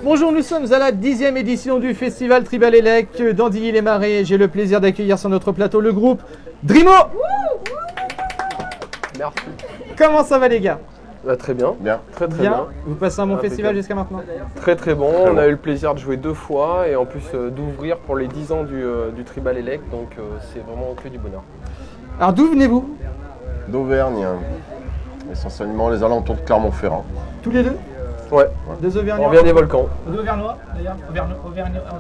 Bonjour, nous sommes à la 10e édition du festival Tribal Elec d'Andilly-les-Marais. J'ai le plaisir d'accueillir sur notre plateau le groupe Drimo. Merci. Comment ça va les gars? Très bien. Très bien. Vous passez un bon festival jusqu'à maintenant? Très bon. On a eu le plaisir de jouer 2 fois et en plus d'ouvrir pour les 10 ans du Tribal Elec. Donc c'est vraiment que du bonheur. Alors d'où venez-vous? D'Auvergne, essentiellement les alentours de Clermont-Ferrand. Tous les deux? Ouais. Des Auvergnats? On vient des volcans. Des Auvergnats d'ailleurs?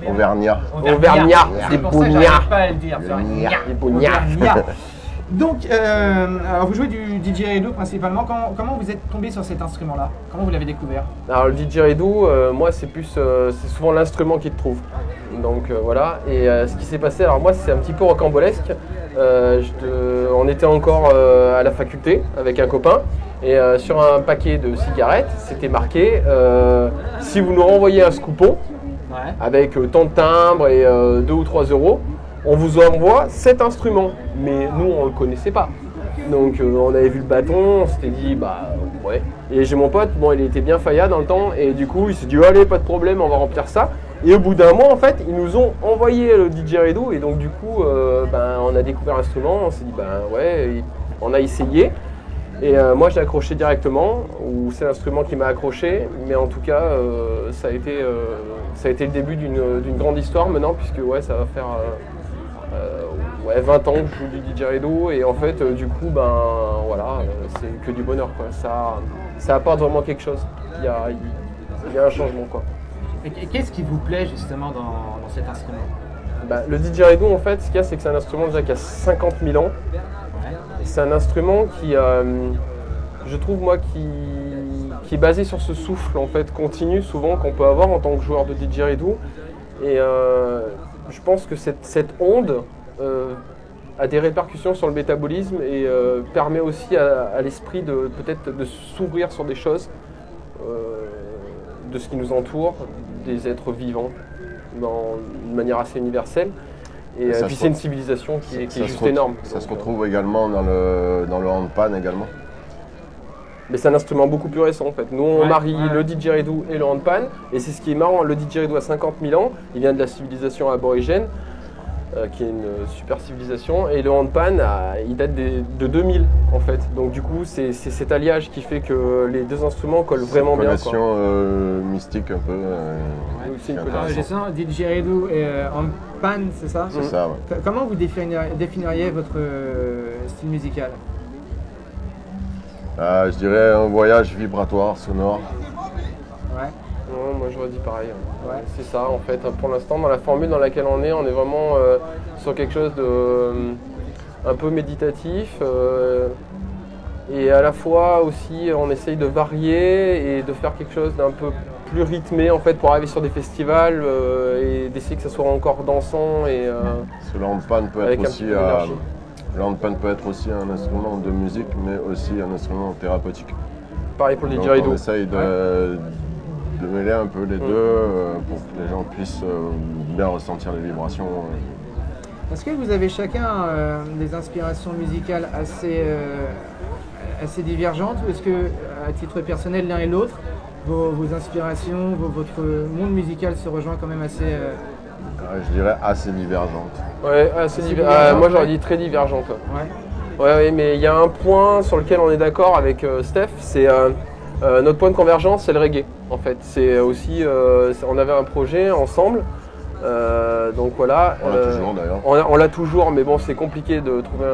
Auvergnat. Auvergnat. Des Bougnats. Pas à le dire. Des Bougnats. Donc, alors vous jouez du didgeridoo principalement. Comment vous êtes tombé sur cet instrument-là? Comment vous l'avez découvert? Alors le didgeridoo, moi c'est souvent l'instrument qui te trouve. Donc voilà. Et ce qui s'est passé, alors moi c'est un petit peu rocambolesque. On était encore à la faculté avec un copain. Et sur un paquet de cigarettes, c'était marqué si vous nous renvoyez un scoopon avec tant de timbres et 2 ou 3 euros, on vous envoie cet instrument. Mais nous, on ne le connaissait pas. Donc on avait vu le bâton, on s'était dit bah ouais. Et j'ai mon pote, bon il était bien faillade dans le temps et du coup il s'est dit allez pas de problème, on va remplir ça. Et au bout d'un mois en fait, ils nous ont envoyé le didgeridoo et donc du coup on a découvert l'instrument, on s'est dit ouais, on a essayé. Et moi j'ai accroché directement, ou c'est l'instrument qui m'a accroché, mais en tout cas ça a été le début d'une grande histoire maintenant, puisque ouais, ça va faire 20 ans que je joue du didgeridoo, et en fait du coup c'est que du bonheur quoi. Ça apporte vraiment quelque chose, il y a un changement quoi. Et qu'est-ce qui vous plaît justement dans cet instrument? Le didgeridoo en fait, ce qu'il y a c'est que c'est un instrument déjà qui a 50 000 ans. C'est un instrument qui, je trouve moi, qui est basé sur ce souffle en fait continu souvent qu'on peut avoir en tant que joueur de didgeridoo. Et je pense que cette onde a des répercussions sur le métabolisme et permet aussi à l'esprit de peut-être de s'ouvrir sur des choses de ce qui nous entoure, des êtres vivants, d'une manière assez universelle. Et puis c'est une civilisation qui est juste énorme. Ça se retrouve également dans le handpan également. Mais c'est un instrument beaucoup plus récent en fait. Nous on marie le didgeridoo et le handpan. Et c'est ce qui est marrant, le didgeridoo a 50 000 ans. Il vient de la civilisation aborigène, qui est une super civilisation. Et le handpan, il date de 2000 en fait. Donc du coup c'est cet alliage qui fait que les deux instruments collent vraiment bien. C'est une connexion mystique un peu. J'ai ça, didgeridoo et handpan, c'est ça? C'est ça, ouais. Comment vous définiriez votre style musical? Je dirais un voyage vibratoire, sonore. Ouais. Non, moi j'aurais dit pareil. Ouais. C'est ça en fait. Pour l'instant, dans la formule dans laquelle on est vraiment sur quelque chose de un peu méditatif. Et à la fois aussi, on essaye de varier et de faire quelque chose d'un peu plus rythmé en fait pour arriver sur des festivals et d'essayer que ça soit encore dansant. Et, le handpan peut être aussi un instrument de musique, mais aussi un instrument thérapeutique. Pareil pour le didgeridoo. On essaye de mêler un peu les deux pour que les gens puissent bien ressentir les vibrations. Est-ce que vous avez chacun des inspirations musicales assez divergentes, ou est-ce que, à titre personnel, l'un et l'autre, vos inspirations, votre monde musical se rejoint quand même assez... Je dirais assez divergente. Ouais, assez divergente. Moi j'aurais dit très divergente. Ouais, mais il y a un point sur lequel on est d'accord avec Steph, c'est notre point de convergence, c'est le reggae. En fait, c'est aussi, on avait un projet ensemble. Donc voilà. On l'a toujours d'ailleurs. On l'a toujours, mais bon, c'est compliqué de trouver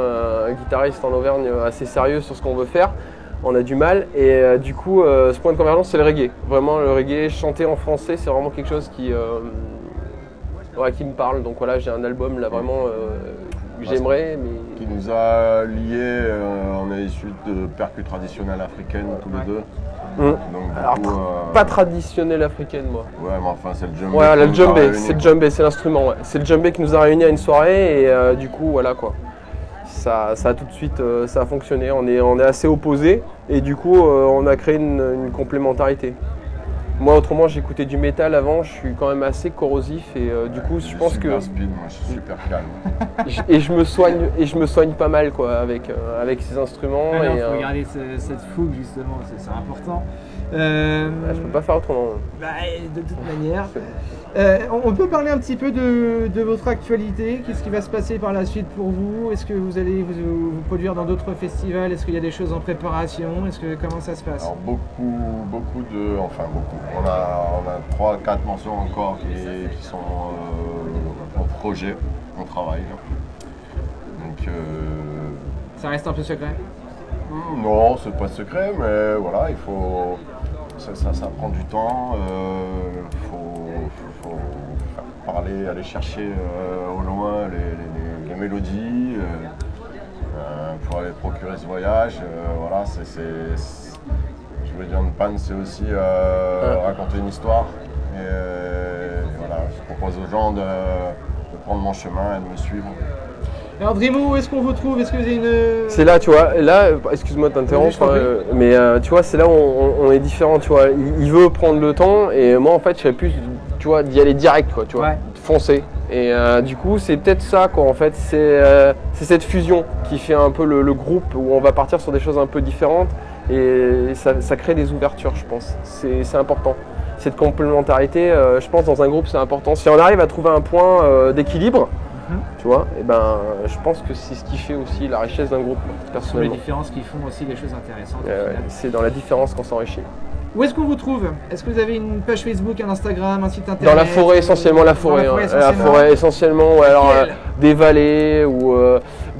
un guitariste en Auvergne assez sérieux sur ce qu'on veut faire. On a du mal et du coup, ce point de convergence, c'est le reggae. Vraiment, le reggae chanté en français, c'est vraiment quelque chose qui me parle. Donc voilà, j'ai un album là vraiment que j'aimerais. Mais... Qui nous a liés, on est issus de percus traditionnelles africaines tous les deux. Donc, alors, pas traditionnelle africaine, moi. Ouais, mais enfin, c'est le djembé. Ouais, le djembé, c'est le djembé, c'est l'instrument. Ouais. C'est le djembé qui nous a réunis à une soirée et du coup, voilà quoi. Ça a tout de suite, ça a fonctionné. On est assez opposés et du coup, on a créé une complémentarité. Moi, autrement, j'écoutais du métal avant, je suis quand même assez corrosif et du coup, je pense que. Super speed, moi je suis super calme. Et je me soigne pas mal quoi, avec ces instruments. Il et, faut garder cette fougue justement, c'est important. Je peux pas faire autrement. Bah, de toute manière. On peut parler un petit peu de votre actualité. Qu'est-ce qui va se passer par la suite pour vous? Est-ce que vous allez vous produire dans d'autres festivals? Est-ce qu'il y a des choses en préparation? Comment ça se passe? Alors beaucoup. On a 3-4 morceaux encore qui sont en projet, on travaille. Donc ça reste un peu secret? non, c'est pas secret, mais voilà, il faut. Ça prend du temps. Faut faire parler, aller chercher au loin les mélodies pour aller procurer ce voyage. Voilà, je veux dire, une panne, c'est aussi raconter une histoire. Et voilà, je propose aux gens de prendre mon chemin et de me suivre. Alors Drimo, où est-ce qu'on vous trouve? Est-ce que vous avez une... C'est là, tu vois, là, excuse-moi de t'interrompre, mais tu vois, c'est là où on est différent, tu vois. Il veut prendre le temps et moi, en fait, je serais plus, tu vois, d'y aller direct, quoi, tu vois, foncer. Et du coup, c'est peut-être ça, quoi, en fait, c'est cette fusion qui fait un peu le groupe où on va partir sur des choses un peu différentes et ça crée des ouvertures, je pense. C'est important. Cette complémentarité, je pense, dans un groupe, c'est important. Si on arrive à trouver un point d'équilibre, tu vois, et ben, je pense que c'est ce qui fait aussi la richesse d'un groupe, personnellement. Ce sont les différences qui font aussi des choses intéressantes. C'est dans la différence qu'on s'enrichit. Où est-ce qu'on vous trouve? Est-ce que vous avez une page Facebook, un Instagram, un site internet? Dans la forêt, essentiellement la forêt. La forêt, essentiellement, ouais, alors, des vallées ou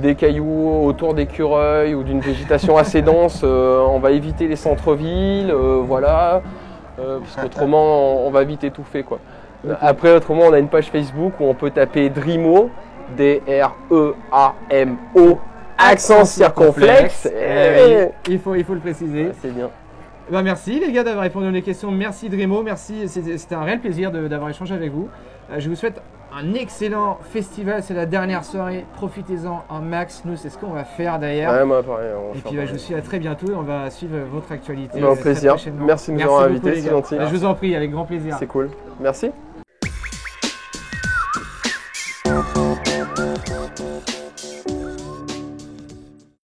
des cailloux autour d'écureuils ou d'une végétation assez dense. On va éviter les centres-villes, voilà, parce qu'autrement, on va vite étouffer, quoi. Après, autrement, on a une page Facebook où on peut taper Drimo, D-R-E-A-M-O, accent circonflexe. Il faut le préciser. C'est bien. Ben merci les gars d'avoir répondu à mes questions. Merci Drimo, merci. C'était un réel plaisir d'avoir échangé avec vous. Je vous souhaite un excellent festival. C'est la dernière soirée. Profitez-en un max. Nous, c'est ce qu'on va faire d'ailleurs. Ouais, moi, pareil, et puis, je vous dis à très bientôt et on va suivre votre actualité. Au plaisir. Merci de nous avoir invités, c'est gentil. Je vous en prie, avec grand plaisir. C'est cool. Merci.